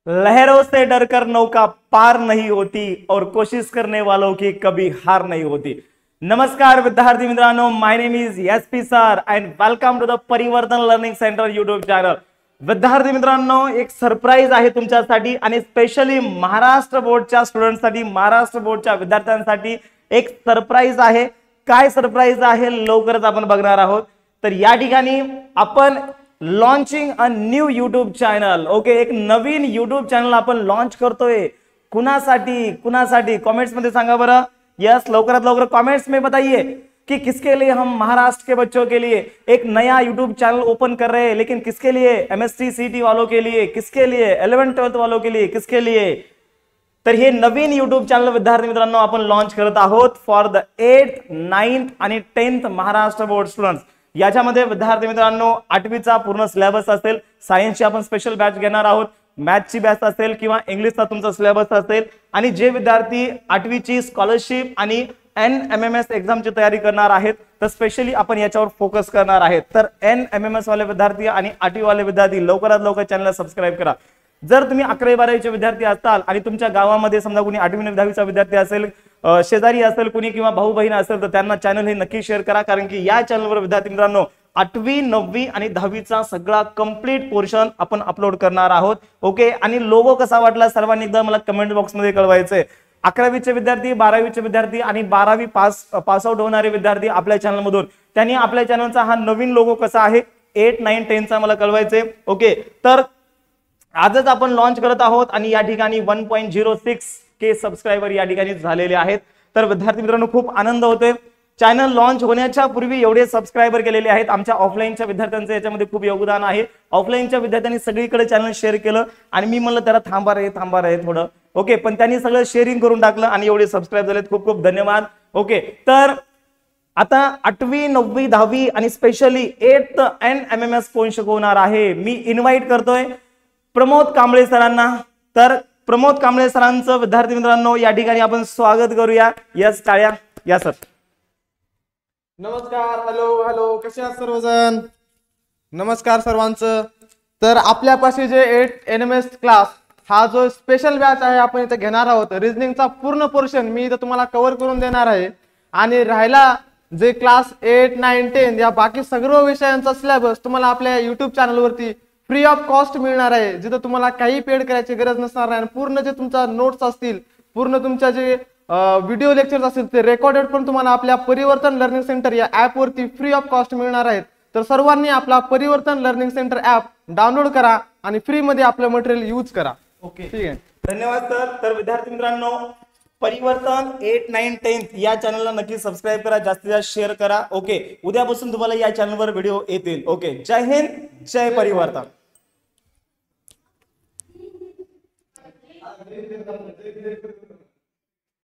लहरों से डरकर नौका पार नहीं होती और कोशिश करने वालों की कभी हार नहीं होती। नमस्कार विद्यार्थी मित्रांनो, my name is SP sir and welcome to the Parivartan learning centre YouTube channel. विद्यार्थी मित्रांनो, एक सरप्राईज आहे तुमच्यासाठी आणि स्पेशली महाराष्ट्र बोर्डच्या स्टुडंटसाठी, महाराष्ट्र बोर्डच्या विद्यार्थ्यांसाठी एक सरप्राईज आहे। काय सरप्राईज आहे लवकरच आपण बघणार आहोत। तर या ठिकाणी आपण launching a new YouTube channel, okay, एक नवीन यूट्यूब चॅनल आपण लॉन्च करतोय। कुणासाठी कमेंट्स मध्ये सांगा बरं। यस, लवकरात लवकर कमेंट्स में बताइए कि किसके लिए हम महाराष्ट्र के बच्चों के लिए एक नया यूट्यूब चैनल ओपन कर रहे हैं, लेकिन किसके लिए? एमएसटी सीटी वालों के लिए, किसके लिए? 11th 12th वालों के लिए, किसके लिए? तर हे नवीन यूट्यूब चॅनल विद्यार्थी मित्रांनो आपण लॉन्च करत आहोत फॉर द 8th 9th आणि 10th महाराष्ट्र बोर्ड स्टुडंट्स। याच्यामध्ये विद्यार्थी मित्रांनो 8वीचा पूर्ण सिलेबस असेल, सायन्सची आपण स्पेशल बॅच घेणार आहोत, मॅथ्सची बॅच असेल किंवा इंग्लिशचा तुमचा सिलेबस असेल, आणि जे विद्यार्थी 8वीची स्कॉलरशिप आणि NMMS एक्झामची तयारी करणार आहेत तर स्पेशली आपण याच्यावर फोकस करणार आहेत। तर NMMS वाले विद्यार्थी आणि 8वी वाले विद्यार्थी लवकरात लवकर चॅनलला सबस्क्राइब करा। जर तुम्ही 11वी 12वीचे विद्यार्थी असाल आणि तुमच्या गावामध्ये समजा कोणी 8वी 9वीचा विद्यार्थी असेल, शेजारी असेल कोणी किंवा भाऊ बहीण असेल, तर त्यांना चॅनल हे नक्की शेअर करा, कारण की या चॅनलवर विद्यार्थी मित्रांनो 8वी 9वी आणि 10वीचा सगळा कंप्लीट पोर्शन आपण अपलोड करणार आहोत। ओके, आणि लोगो कसा वाटला सर्वांनी एकदा मला कमेंट बॉक्स मध्ये कळवायचंय। 11वीचे विद्यार्थी, 12वीचे विद्यार्थी आणि 12वी पास आउट होणारे विद्यार्थी आपल्या चॅनल मधून, त्यांनी आपल्या चॅनलचा हा नवीन लोगो कसा आहे 8 9 10 चा मला कळवायचंय। ओके, तर आजच आपण लॉन्च करत आहोत आणि या ठिकाणी 1.06K सबस्क्रायबर या ठिकाणी झालेले आहेत। तर विद्यार्थी मित्रांनो खूप आनंद होतोय। चॅनल लॉन्च होण्याच्या पूर्वी एवढे सबस्क्रायबर केलेले आहेत। आमच्या ऑफलाईनच्या विद्यार्थ्यांचं याच्यामध्ये खूप योगदान आहे। ऑफलाईनच्या विद्यार्थ्यांनी सगळीकडे चॅनल शेअर केलं आणि मी म्हणलं त्याला थांबा रे थोडं, ओके, पण त्यांनी सगळं शेअरिंग करून टाकलं आणि एवढे सबस्क्राईब झालेत, खूप खूप धन्यवाद। ओके, तर आता 8वी 9वी 10वी आणि स्पेशली 8th NMMS कोण शिकवणार आहे, मी इन्व्हाइट करतोय प्रमोद कांबळे सरांना। तर प्रमोद कांबळे सरांचं विद्यार्थी मित्रांनो या ठिकाणी आपण स्वागत करूया। यस, टाळ्या या सर। नमस्कार, हॅलो, कसे आहात सर्वजण? नमस्कार सर्वांचं। तर आपल्यापाशी जे 8 NMS क्लास हा जो स्पेशल बॅच आहे आपण इथे घेणार आहोत। रिजनिंगचा पूर्ण पोर्शन मी इथे तुम्हाला कव्हर करून देणार आहे आणि राहिला जे क्लास 8 9 10 या बाकी सर्व विषयांचा सिलेबस तुम्हाला आपल्या YouTube चॅनलवरती फ्री ऑफ कॉस्ट मिळणार आहे, जिथे तुम्हाला काही पेड करायची गरज नसणार आहे। पूर्ण जे तुमचा नोट्स असतील, पूर्ण तुमच्या जे व्हिडिओ लेक्चर्स असतील ते रेकॉर्डेड पण तुम्हाला आपल्या परिवर्तन लर्निंग सेंटर या ऍप वरती फ्री ऑफ कॉस्ट मिळणार आहेत। तर सर्वांनी आपला परिवर्तन लर्निंग सेंटर ऍप डाउनलोड करा आणि फ्री मध्ये आपलं मटेरियल यूज करा। ओके, ठीक आहे, धन्यवाद सर। तर विद्यार्थी मित्रांनो परिवर्तन 8 9 10 या चॅनलला नक्की सबस्क्राइब करा, जास्तीत जास्त शेअर करा। ओके, उद्यापासून तुम्हाला या चॅनलवर व्हिडिओ येतील। ओके, जय हिंद, जय परिवर्तन।